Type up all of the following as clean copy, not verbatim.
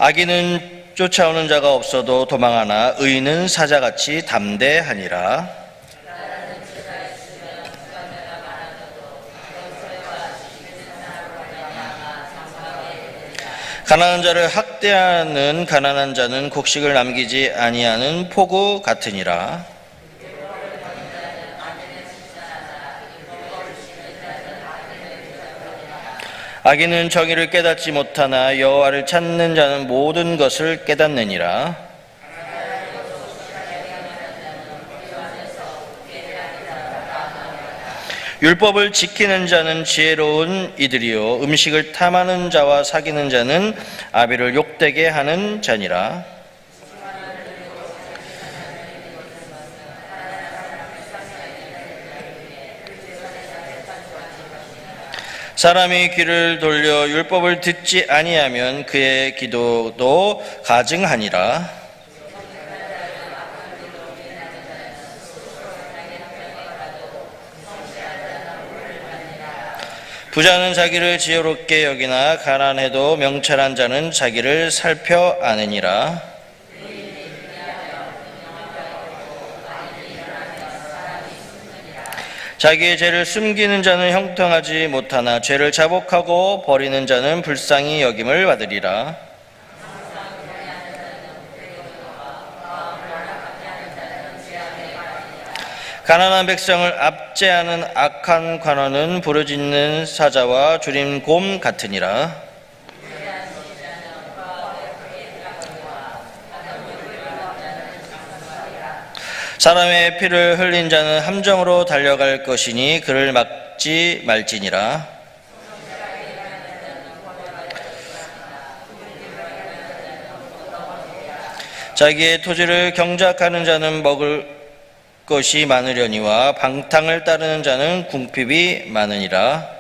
악인은 쫓아오는 자가 없어도 도망하나 의인은 사자같이 담대하니라. 가난한 자를 학대하는 가난한 자는 곡식을 남기지 아니하는 포구 같으니라. 악인은 정의를 깨닫지 못하나 여호와를 찾는 자는 모든 것을 깨닫느니라. 율법을 지키는 자는 지혜로운 이들이요 음식을 탐하는 자와 사귀는 자는 아비를 욕되게 하는 자니라. 사람이 귀를 돌려 율법을 듣지 아니하면 그의 기도도 가증하니라. 부자는 자기를 지혜롭게 여기나 가난해도 명철한 자는 자기를 살펴 아느니라. 자기의 죄를 숨기는 자는 형통하지 못하나 죄를 자복하고 버리는 자는 불쌍히 여김을 받으리라. 가난한 백성을 압제하는 악한 관원은 부르짖는 사자와 주린 곰 같으니라. 사람의 피를 흘린 자는 함정으로 달려갈 것이니 그를 막지 말지니라. 자기의 토지를 경작하는 자는 먹을 것이 많으려니와 방탕을 따르는 자는 궁핍이 많으니라.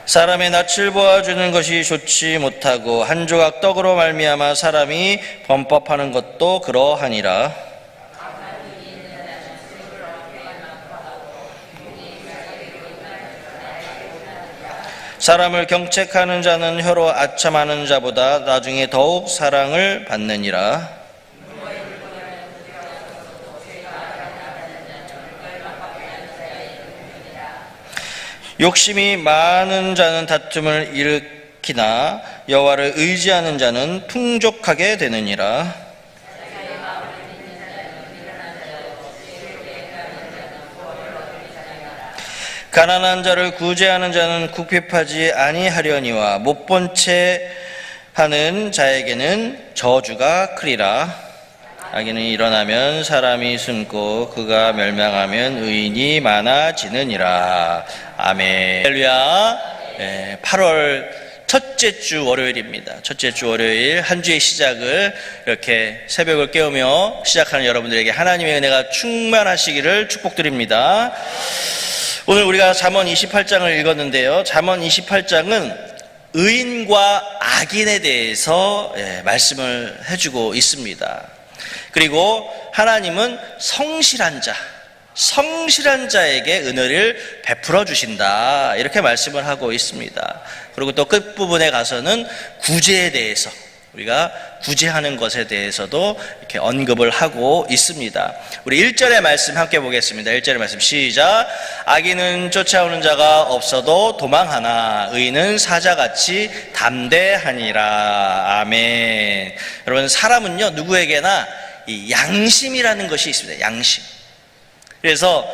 사람의 낯을 보아주는 것이 좋지 못하고 한 조각 떡으로 말미암아 사람이 범법하는 것도 그러하니라. 사람을 경책하는 자는 혀로 아첨하는 자보다 나중에 더욱 사랑을 받느니라. 욕심이 많은 자는 다툼을 일으키나 여호와를 의지하는 자는 풍족하게 되느니라. 가난한 자를 구제하는 자는 궁핍하지 아니하려니와 못본 채 하는 자에게는 저주가 크리라. 악인은 일어나면 사람이 숨고 그가 멸망하면 의인이 많아지느니라. 아멘. 할렐루야. 8월 첫째 주 월요일입니다. 첫째 주 월요일 한 주의 시작을 이렇게 새벽을 깨우며 시작하는 여러분들에게 하나님의 은혜가 충만하시기를 축복드립니다. 오늘 우리가 잠언 28장을 읽었는데요. 잠언 28장은 의인과 악인에 대해서 말씀을 해주고 있습니다. 그리고 하나님은 성실한 자에게 은혜를 베풀어 주신다, 이렇게 말씀을 하고 있습니다. 그리고 또 끝부분에 가서는 구제에 대해서, 우리가 구제하는 것에 대해서도 이렇게 언급을 하고 있습니다. 우리 1절의 말씀 함께 보겠습니다. 1절의 말씀 시작. 악인은 쫓아오는 자가 없어도 도망하나 의인은 사자같이 담대하니라. 아멘. 여러분, 사람은요 누구에게나 이 양심이라는 것이 있습니다. 양심. 그래서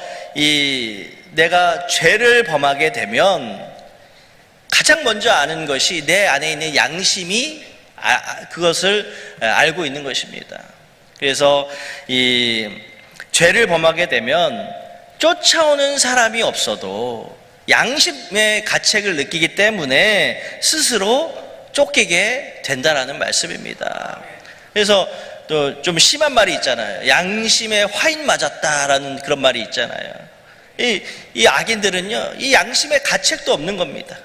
내가 죄를 범하게 되면 가장 먼저 아는 것이 내 안에 있는 양심이 그것을 알고 있는 것입니다. 그래서 이 죄를 범하게 되면 쫓아오는 사람이 없어도 양심의 가책을 느끼기 때문에 스스로 쫓기게 된다라는 말씀입니다. 그래서 또 좀 심한 말이 있잖아요. 양심에 화인 맞았다라는 그런 말이 있잖아요. 이 악인들은요, 이 양심의 가책도 없는 겁니다.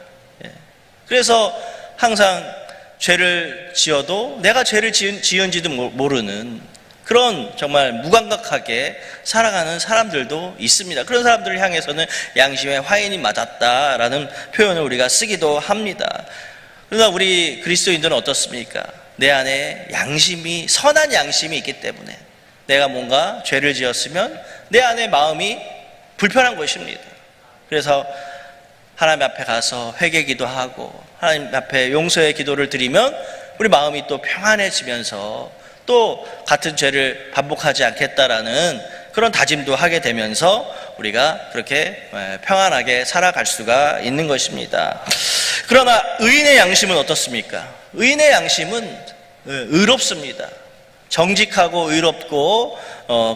그래서 항상 죄를 지어도 내가 죄를 지은지도 모르는 그런 정말 무감각하게 살아가는 사람들도 있습니다. 그런 사람들을 향해서는 양심에 화인이 맞았다라는 표현을 우리가 쓰기도 합니다. 그러나 우리 그리스도인들은 어떻습니까? 내 안에 양심이, 선한 양심이 있기 때문에 내가 뭔가 죄를 지었으면 내 안에 마음이 불편한 것입니다. 그래서 하나님 앞에 가서 회개기도 하고 하나님 앞에 용서의 기도를 드리면 우리 마음이 또 평안해지면서 또 같은 죄를 반복하지 않겠다라는 그런 다짐도 하게 되면서 우리가 그렇게 평안하게 살아갈 수가 있는 것입니다. 그러나 의인의 양심은 어떻습니까? 의인의 양심은 의롭습니다. 정직하고 의롭고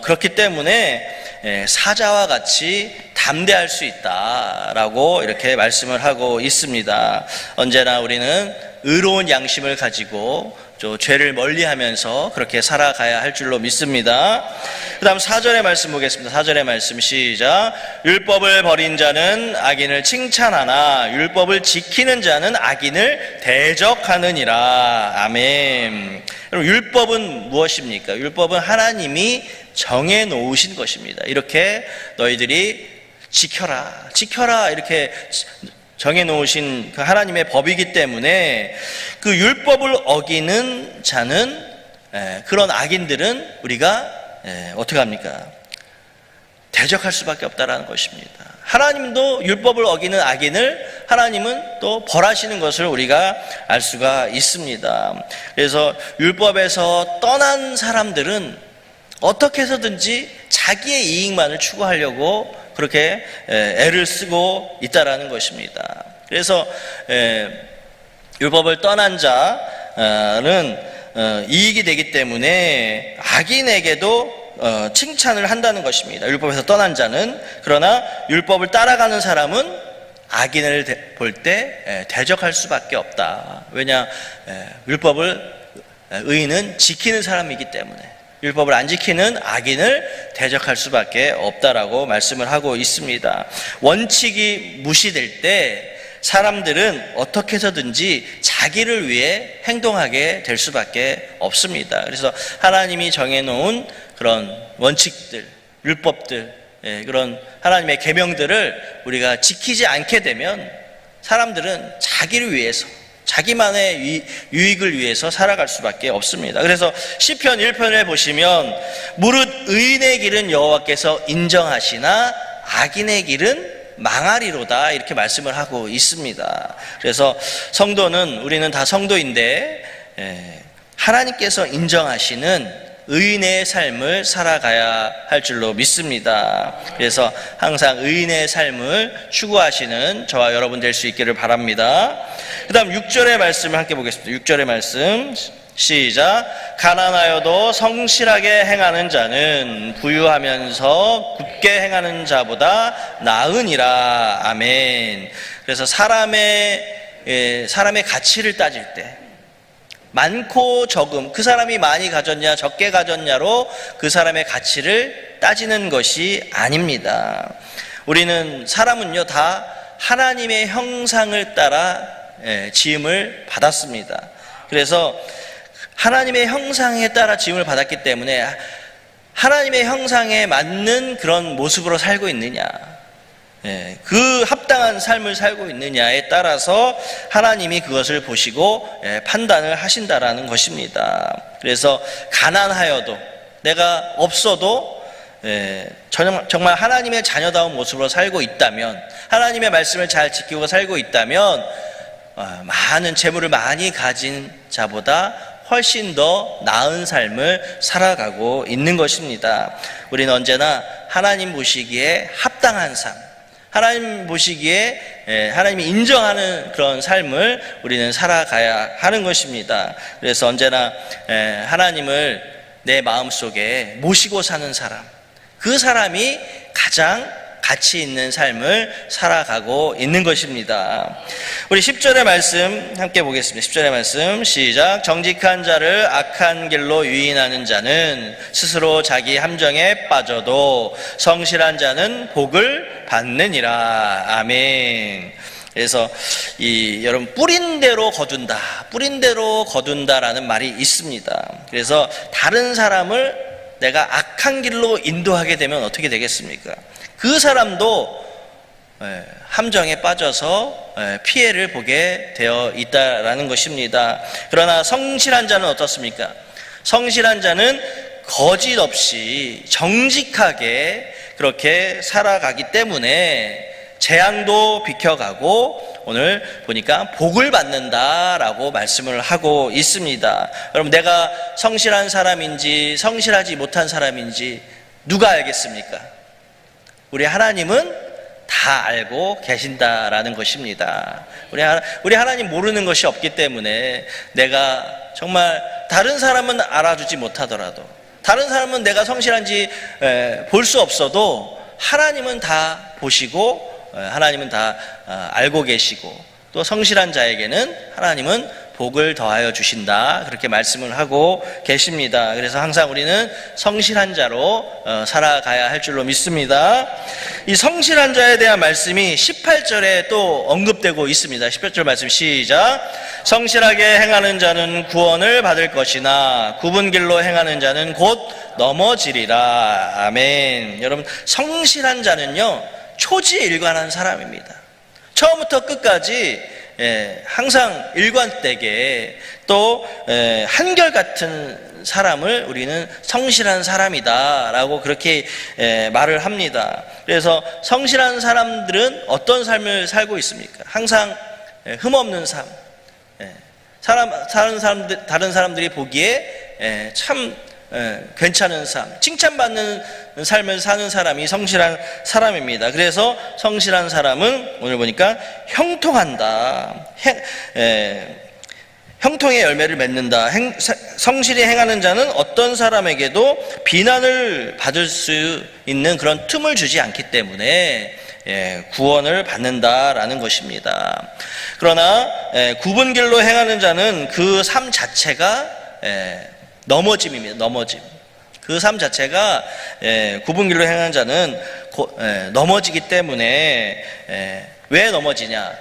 그렇기 때문에 사자와 같이 담대할 수 있다라고 이렇게 말씀을 하고 있습니다. 언제나 우리는 의로운 양심을 가지고 또 죄를 멀리하면서 그렇게 살아가야 할 줄로 믿습니다. 그 다음 4절의 말씀 보겠습니다. 4절의 말씀 시작. 율법을 버린 자는 악인을 칭찬하나 율법을 지키는 자는 악인을 대적하느니라. 아멘. 여러분, 율법은 무엇입니까? 율법은 하나님이 정해놓으신 것입니다. 이렇게 너희들이 지켜라 이렇게 정해놓으신 그 하나님의 법이기 때문에 그 율법을 어기는 자는, 그런 악인들은 우리가 어떻게 합니까? 대적할 수밖에 없다라는 것입니다. 하나님도 율법을 어기는 악인을 하나님은 또 벌하시는 것을 우리가 알 수가 있습니다. 그래서 율법에서 떠난 사람들은 어떻게 해서든지 자기의 이익만을 추구하려고 그렇게 애를 쓰고 있다라는 것입니다. 그래서 율법을 떠난 자는 이익이 되기 때문에 악인에게도 칭찬을 한다는 것입니다. 율법에서 떠난 자는. 그러나 율법을 따라가는 사람은 악인을 볼 때 대적할 수밖에 없다. 왜냐? 율법을 의인은 지키는 사람이기 때문에 율법을 안 지키는 악인을 대적할 수밖에 없다라고 말씀을 하고 있습니다. 원칙이 무시될 때 사람들은 어떻게 해서든지 자기를 위해 행동하게 될 수밖에 없습니다. 그래서 하나님이 정해놓은 그런 원칙들, 율법들, 그런 하나님의 계명들을 우리가 지키지 않게 되면 사람들은 자기를 위해서, 자기만의 유익을 위해서 살아갈 수밖에 없습니다. 그래서 시편 1편에 보시면 무릇 의인의 길은 여호와께서 인정하시나 악인의 길은 망하리로다 이렇게 말씀을 하고 있습니다. 그래서 성도는, 우리는 다 성도인데 하나님께서 인정하시는 의인의 삶을 살아가야 할 줄로 믿습니다. 그래서 항상 의인의 삶을 추구하시는 저와 여러분 될 수 있기를 바랍니다. 그 다음 6절의 말씀을 함께 보겠습니다. 6절의 말씀 시작. 가난하여도 성실하게 행하는 자는 부유하면서 굳게 행하는 자보다 나으니라. 아멘. 그래서 사람의 가치를 따질 때 많고 적음, 그 사람이 많이 가졌냐 적게 가졌냐로 그 사람의 가치를 따지는 것이 아닙니다. 우리는, 사람은요 다 하나님의 형상을 따라 지음을 받았습니다. 그래서 하나님의 형상에 따라 지음을 받았기 때문에 하나님의 형상에 맞는 그런 모습으로 살고 있느냐, 그 합당한 삶을 살고 있느냐에 따라서 하나님이 그것을 보시고 판단을 하신다라는 것입니다. 그래서 가난하여도, 내가 없어도 정말 하나님의 자녀다운 모습으로 살고 있다면, 하나님의 말씀을 잘 지키고 살고 있다면 많은 재물을 많이 가진 자보다 훨씬 더 나은 삶을 살아가고 있는 것입니다. 우리는 언제나 하나님 보시기에 합당한 삶, 하나님 보시기에 하나님이 인정하는 그런 삶을 우리는 살아가야 하는 것입니다. 그래서 언제나 하나님을 내 마음속에 모시고 사는 사람, 그 사람이 가장 가치 있는 삶을 살아가고 있는 것입니다. 우리 10절의 말씀 함께 보겠습니다. 10절의 말씀 시작. 정직한 자를 악한 길로 유인하는 자는 스스로 자기 함정에 빠져도 성실한 자는 복을 받느니라. 아멘. 그래서 여러분, 뿌린 대로 거둔다라는 말이 있습니다. 그래서 다른 사람을 내가 악한 길로 인도하게 되면 어떻게 되겠습니까? 그 사람도 함정에 빠져서 피해를 보게 되어 있다라는 것입니다. 그러나 성실한 자는 어떻습니까? 성실한 자는 거짓 없이 정직하게 그렇게 살아가기 때문에 재앙도 비켜가고 오늘 보니까 복을 받는다라고 말씀을 하고 있습니다. 여러분, 내가 성실한 사람인지 성실하지 못한 사람인지 누가 알겠습니까? 우리 하나님은 다 알고 계신다라는 것입니다. 우리 하나님 모르는 것이 없기 때문에 내가 정말 다른 사람은 알아주지 못하더라도, 다른 사람은 내가 성실한지 볼 수 없어도 하나님은 다 보시고 하나님은 다 알고 계시고, 또 성실한 자에게는 하나님은 복을 더하여 주신다, 그렇게 말씀을 하고 계십니다. 그래서 항상 우리는 성실한 자로 살아가야 할 줄로 믿습니다. 이 성실한 자에 대한 말씀이 18절에 또 언급되고 있습니다. 18절 말씀 시작. 성실하게 행하는 자는 구원을 받을 것이나 굽은 길로 행하는 자는 곧 넘어지리라. 아멘. 여러분, 성실한 자는요 초지일관한 사람입니다. 처음부터 끝까지 항상 일관되게 또 한결같은 사람을 우리는 성실한 사람이다 라고 그렇게 말을 합니다. 그래서 성실한 사람들은 어떤 삶을 살고 있습니까? 항상 흠없는 삶, 다른 사람들이 보기에 참 괜찮은 삶, 칭찬받는 삶을 사는 사람이 성실한 사람입니다. 그래서 성실한 사람은 오늘 보니까 형통한다, 형통의 열매를 맺는다. 성실히 행하는 자는 어떤 사람에게도 비난을 받을 수 있는 그런 틈을 주지 않기 때문에 구원을 받는다라는 것입니다. 그러나 굽은 길로 행하는 자는 그 삶 자체가 넘어짐입니다. 넘어짐. 그 삶 자체가 굽은 길로 행하는 자는 넘어지기 때문에 왜 넘어지냐?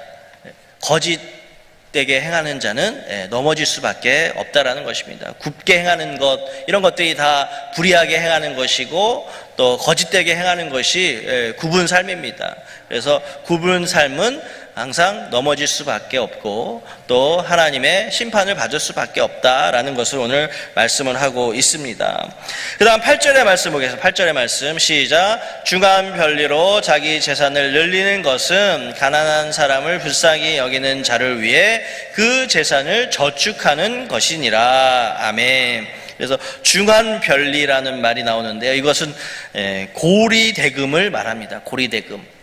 거짓되게 행하는 자는 넘어질 수밖에 없다라는 것입니다. 굽게 행하는 것, 이런 것들이 다 불의하게 행하는 것이고 또 거짓되게 행하는 것이 굽은 삶입니다. 그래서 굽은 삶은 항상 넘어질 수밖에 없고 또 하나님의 심판을 받을 수밖에 없다라는 것을 오늘 말씀을 하고 있습니다. 그 다음 8절의 말씀 보겠습니다. 8절의 말씀 시작. 중한 별리로 자기 재산을 늘리는 것은 가난한 사람을 불쌍히 여기는 자를 위해 그 재산을 저축하는 것이니라. 아멘. 그래서 중한별리라는 말이 나오는데요, 이것은 고리대금을 말합니다. 고리대금.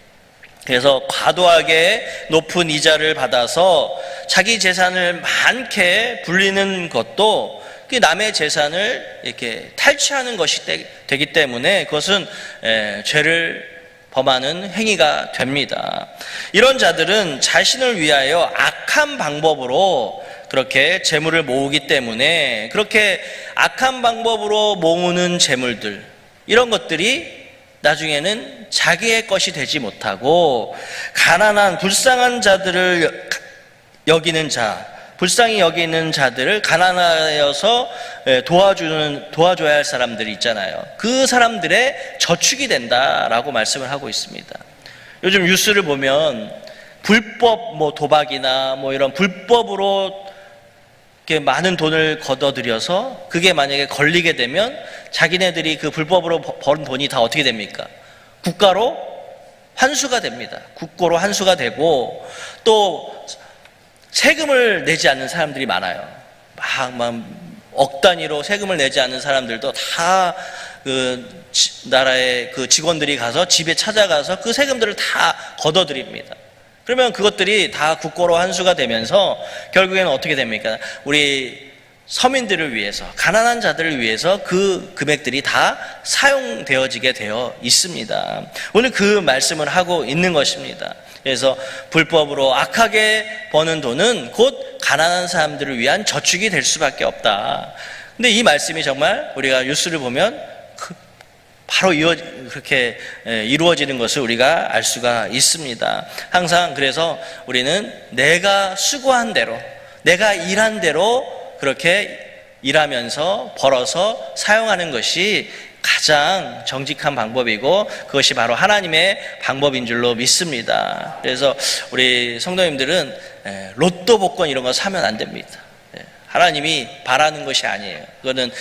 그래서 과도하게 높은 이자를 받아서 자기 재산을 많게 불리는 것도 남의 재산을 이렇게 탈취하는 것이 되기 때문에 그것은 죄를 범하는 행위가 됩니다. 이런 자들은 자신을 위하여 악한 방법으로 그렇게 재물을 모으기 때문에 그렇게 악한 방법으로 모으는 재물들, 이런 것들이 나중에는 자기의 것이 되지 못하고 가난한 불쌍한 자들을 여기는 자, 불쌍히 여기는 자들을 가난하여서 도와줘야 할 사람들이 있잖아요. 그 사람들의 저축이 된다라고 말씀을 하고 있습니다. 요즘 뉴스를 보면 불법 도박이나 이런 불법으로 이렇게 많은 돈을 걷어들여서 그게 만약에 걸리게 되면 자기네들이 그 불법으로 번 돈이 다 어떻게 됩니까? 국가로 환수가 됩니다. 국고로 환수가 되고 또 세금을 내지 않는 사람들이 많아요. 막 억 단위로 세금을 내지 않는 사람들도 다 그 나라의 그 직원들이 가서 집에 찾아가서 그 세금들을 다 걷어들입니다. 그러면 그것들이 다 국고로 환수가 되면서 결국에는 어떻게 됩니까? 우리 서민들을 위해서, 가난한 자들을 위해서 그 금액들이 다 사용되어지게 되어 있습니다. 오늘 그 말씀을 하고 있는 것입니다. 그래서 불법으로 악하게 버는 돈은 곧 가난한 사람들을 위한 저축이 될 수밖에 없다. 근데 이 말씀이 정말 우리가 뉴스를 보면 바로 그렇게 이루어지는 것을 우리가 알 수가 있습니다. 항상 그래서 우리는 내가 수고한 대로, 내가 일한 대로 그렇게 일하면서 벌어서 사용하는 것이 가장 정직한 방법이고 그것이 바로 하나님의 방법인 줄로 믿습니다. 그래서 우리 성도님들은 로또 복권 이런 거 사면 안 됩니다. 하나님이 바라는 것이 아니에요. 그거는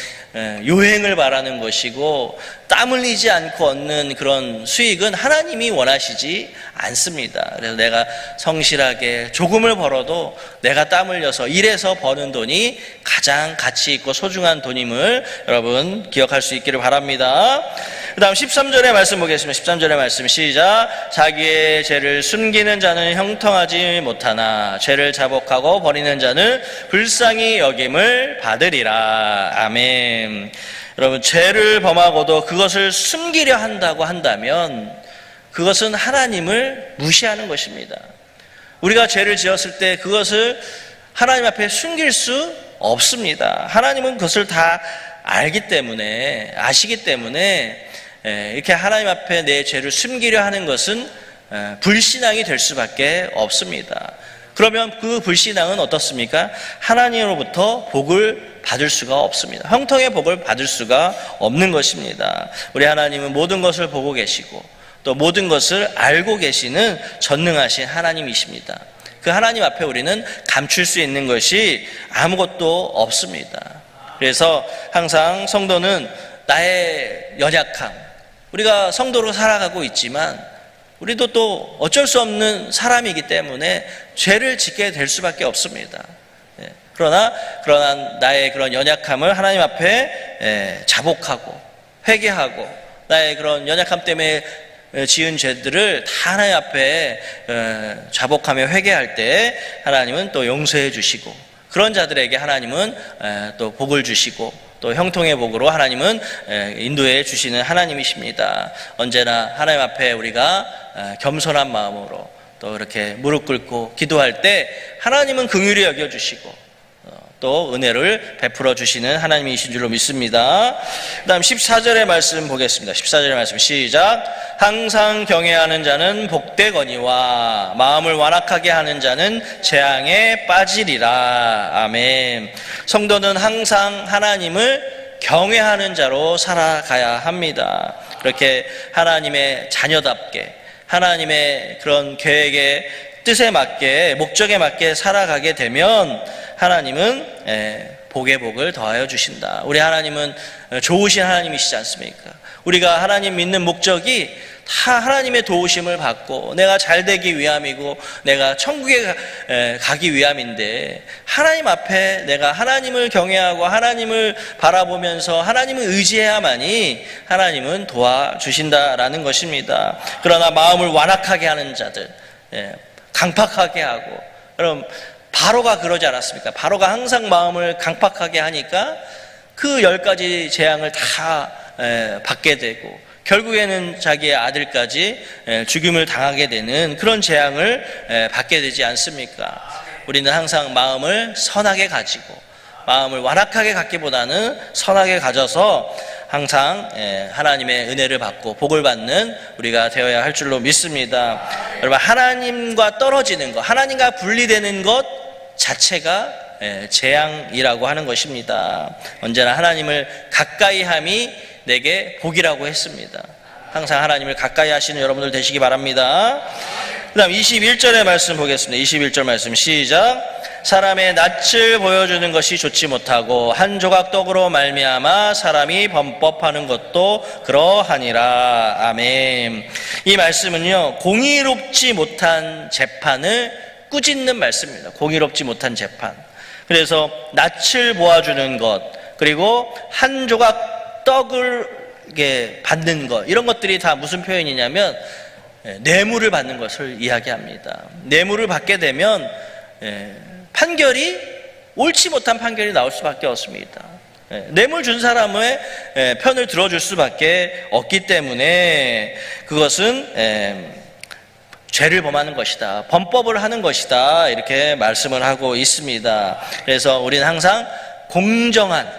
요행을 바라는 것이고 땀 흘리지 않고 얻는 그런 수익은 하나님이 원하시지 않습니다. 그래서 내가 성실하게 조금을 벌어도 내가 땀 흘려서 일해서 버는 돈이 가장 가치 있고 소중한 돈임을 여러분 기억할 수 있기를 바랍니다. 그 다음 13절의 말씀 보겠습니다. 13절의 말씀 시작. 자기의 죄를 숨기는 자는 형통하지 못하나 죄를 자복하고 버리는 자는 불쌍히 여김을 받으리라. 아멘. 여러분, 죄를 범하고도 그것을 숨기려 한다고 한다면 그것은 하나님을 무시하는 것입니다. 우리가 죄를 지었을 때 그것을 하나님 앞에 숨길 수 없습니다. 하나님은 그것을 다 알기 때문에, 아시기 때문에 이렇게 하나님 앞에 내 죄를 숨기려 하는 것은 불신앙이 될 수밖에 없습니다. 그러면 그 불신앙은 어떻습니까? 하나님으로부터 복을 받을 수가 없습니다. 형통의 복을 받을 수가 없는 것입니다. 우리 하나님은 모든 것을 보고 계시고 또 모든 것을 알고 계시는 전능하신 하나님이십니다. 그 하나님 앞에 우리는 감출 수 있는 것이 아무것도 없습니다. 그래서 항상 성도는 나의 연약함, 우리가 성도로 살아가고 있지만 우리도 또 어쩔 수 없는 사람이기 때문에 죄를 짓게 될 수밖에 없습니다. 그러나 나의 그런 연약함을 하나님 앞에 자복하고 회개하고 나의 그런 연약함 때문에 지은 죄들을 다 하나님 앞에 자복하며 회개할 때 하나님은 또 용서해 주시고 그런 자들에게 하나님은 또 복을 주시고 또 형통의 복으로 하나님은 인도해 주시는 하나님이십니다. 언제나 하나님 앞에 우리가 겸손한 마음으로 또 이렇게 무릎 꿇고 기도할 때 하나님은 긍휼히 여겨주시고 또 은혜를 베풀어 주시는 하나님이신 줄로 믿습니다. 그 다음 14절의 말씀 보겠습니다. 14절의 말씀 시작. 항상 경외하는 자는 복되거니와 마음을 완악하게 하는 자는 재앙에 빠지리라. 아멘. 성도는 항상 하나님을 경외하는 자로 살아가야 합니다. 그렇게 하나님의 자녀답게 하나님의 그런 계획에 뜻에 맞게 목적에 맞게 살아가게 되면 하나님은 복의 복을 더하여 주신다. 우리 하나님은 좋으신 하나님이시지 않습니까? 우리가 하나님 믿는 목적이 다 하나님의 도우심을 받고 내가 잘 되기 위함이고 내가 천국에 가기 위함인데 하나님 앞에 내가 하나님을 경외하고 하나님을 바라보면서 하나님을 의지해야만이 하나님은 도와주신다라는 것입니다. 그러나 마음을 완악하게 하는 자들, 강팍하게 하고, 그럼 바로가 그러지 않았습니까? 바로가 항상 마음을 강팍하게 하니까 그 10가지 재앙을 다 받게 되고 결국에는 자기의 아들까지 죽임을 당하게 되는 그런 재앙을 받게 되지 않습니까? 우리는 항상 마음을 선하게 가지고 마음을 완악하게 갖기보다는 선하게 가져서 항상 하나님의 은혜를 받고 복을 받는 우리가 되어야 할 줄로 믿습니다. 여러분, 하나님과 떨어지는 것, 하나님과 분리되는 것 자체가 재앙이라고 하는 것입니다. 언제나 하나님을 가까이 함이 내게 복이라고 했습니다. 항상 하나님을 가까이 하시는 여러분들 되시기 바랍니다. 그 다음 21절의 말씀 보겠습니다. 21절 말씀 시작. 사람의 낯을 보여주는 것이 좋지 못하고 한 조각 떡으로 말미암아 사람이 범법하는 것도 그러하니라. 아멘. 이 말씀은요, 공의롭지 못한 재판을 꾸짖는 말씀입니다. 공의롭지 못한 재판. 그래서 낯을 보아주는 것, 그리고 한 조각 떡을 받는 것, 이런 것들이 다 무슨 표현이냐면 뇌물을 받는 것을 이야기합니다. 뇌물을 받게 되면 판결이 옳지 못한 판결이 나올 수밖에 없습니다. 뇌물 준 사람의 편을 들어줄 수밖에 없기 때문에 그것은 죄를 범하는 것이다, 범법을 하는 것이다, 이렇게 말씀을 하고 있습니다. 그래서 우리는 항상 공정한,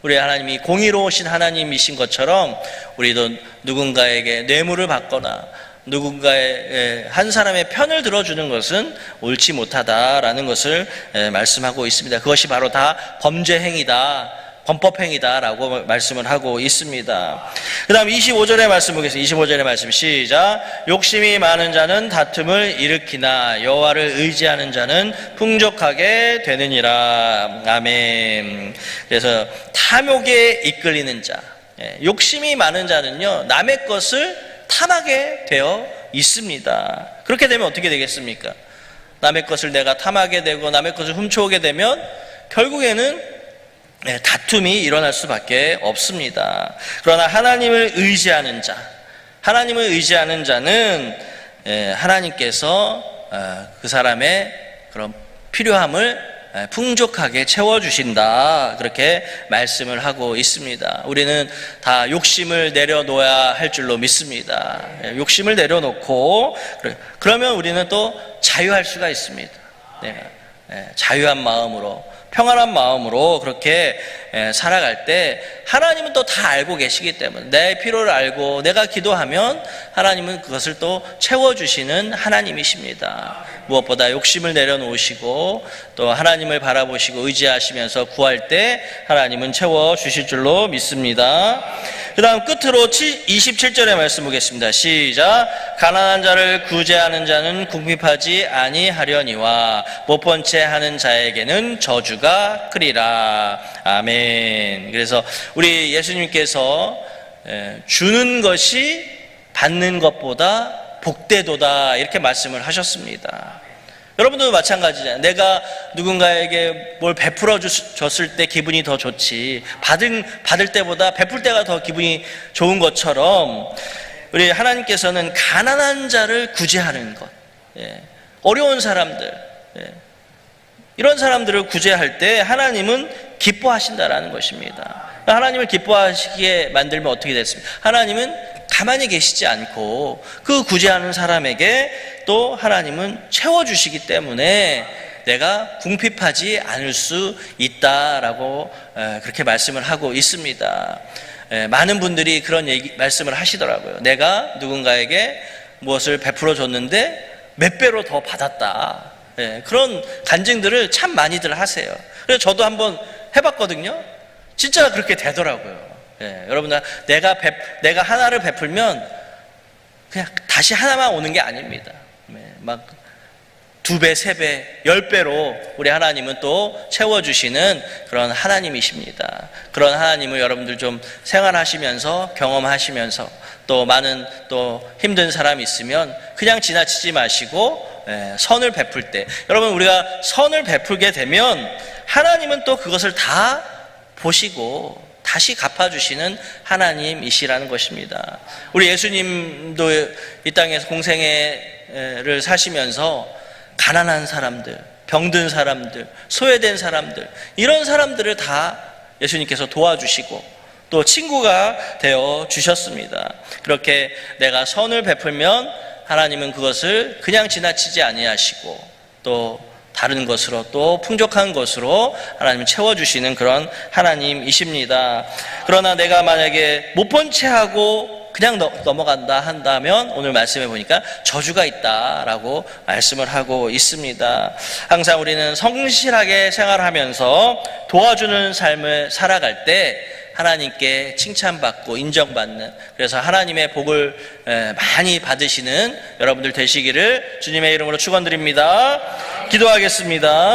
우리 하나님이 공의로우신 하나님이신 것처럼 우리도 누군가에게 뇌물을 받거나 누군가의 한 사람의 편을 들어주는 것은 옳지 못하다라는 것을 말씀하고 있습니다. 그것이 바로 다 범죄 행위다, 범법행위다라고 말씀을 하고 있습니다. 그 다음 25절의 말씀 보겠습니다. 25절의 말씀 시작. 욕심이 많은 자는 다툼을 일으키나 여호와를 의지하는 자는 풍족하게 되느니라. 아멘. 그래서 탐욕에 이끌리는 자, 욕심이 많은 자는요, 남의 것을 탐하게 되어 있습니다. 그렇게 되면 어떻게 되겠습니까? 남의 것을 내가 탐하게 되고 남의 것을 훔쳐오게 되면 결국에는 다툼이 일어날 수밖에 없습니다. 그러나 하나님을 의지하는 자, 하나님을 의지하는 자는 하나님께서 그 사람의 그런 필요함을 풍족하게 채워주신다, 그렇게 말씀을 하고 있습니다. 우리는 다 욕심을 내려놓아야 할 줄로 믿습니다. 욕심을 내려놓고 그러면 우리는 또 자유할 수가 있습니다. 자유한 마음으로, 평안한 마음으로 그렇게 살아갈 때 하나님은 또 다 알고 계시기 때문에 내 필요를 알고 내가 기도하면 하나님은 그것을 또 채워주시는 하나님이십니다. 무엇보다 욕심을 내려놓으시고 또 하나님을 바라보시고 의지하시면서 구할 때 하나님은 채워주실 줄로 믿습니다. 그 다음 끝으로 27절의 말씀 보겠습니다. 시작. 가난한 자를 구제하는 자는 궁핍하지 아니하려니와 못 본 채 하는 자에게는 저주가 크리라. 아멘. 그래서 우리 예수님께서 주는 것이 받는 것보다 복되도다, 이렇게 말씀을 하셨습니다. 여러분도 마찬가지잖아요. 내가 누군가에게 뭘 베풀어 줬을 때 기분이 더 좋지, 받을 때보다 베풀 때가 더 기분이 좋은 것처럼 우리 하나님께서는 가난한 자를 구제하는 것, 어려운 사람들, 이런 사람들을 구제할 때 하나님은 기뻐하신다라는 것입니다. 하나님을 기뻐하시게 만들면 어떻게 됐습니까? 하나님은 가만히 계시지 않고 그 구제하는 사람에게 또 하나님은 채워주시기 때문에 내가 궁핍하지 않을 수 있다라고 그렇게 말씀을 하고 있습니다. 많은 분들이 그런 말씀을 하시더라고요. 내가 누군가에게 무엇을 베풀어 줬는데 몇 배로 더 받았다. 그런 간증들을 참 많이들 하세요. 그래서 저도 한번 해봤거든요. 진짜 그렇게 되더라고요. 여러분들, 내가 하나를 베풀면 그냥 다시 하나만 오는 게 아닙니다. 막 2배, 3배, 10배로 우리 하나님은 또 채워주시는 그런 하나님이십니다. 그런 하나님을 여러분들 좀 생활하시면서 경험하시면서 또 많은 또 힘든 사람이 있으면 그냥 지나치지 마시고 선을 베풀 때, 여러분 우리가 선을 베풀게 되면 하나님은 또 그것을 다 보시고 다시 갚아주시는 하나님이시라는 것입니다. 우리 예수님도 이 땅에서 공생애를 사시면서 가난한 사람들, 병든 사람들, 소외된 사람들, 이런 사람들을 다 예수님께서 도와주시고 또 친구가 되어 주셨습니다. 그렇게 내가 선을 베풀면 하나님은 그것을 그냥 지나치지 아니하시고 또 다른 것으로 또 풍족한 것으로 하나님을 채워주시는 그런 하나님이십니다. 그러나 내가 만약에 못 본 채 하고 그냥 넘어간다 한다면 오늘 말씀해 보니까 저주가 있다라고 말씀을 하고 있습니다. 항상 우리는 성실하게 생활하면서 도와주는 삶을 살아갈 때 하나님께 칭찬받고 인정받는, 그래서 하나님의 복을 많이 받으시는 여러분들 되시기를 주님의 이름으로 축원드립니다. 기도하겠습니다.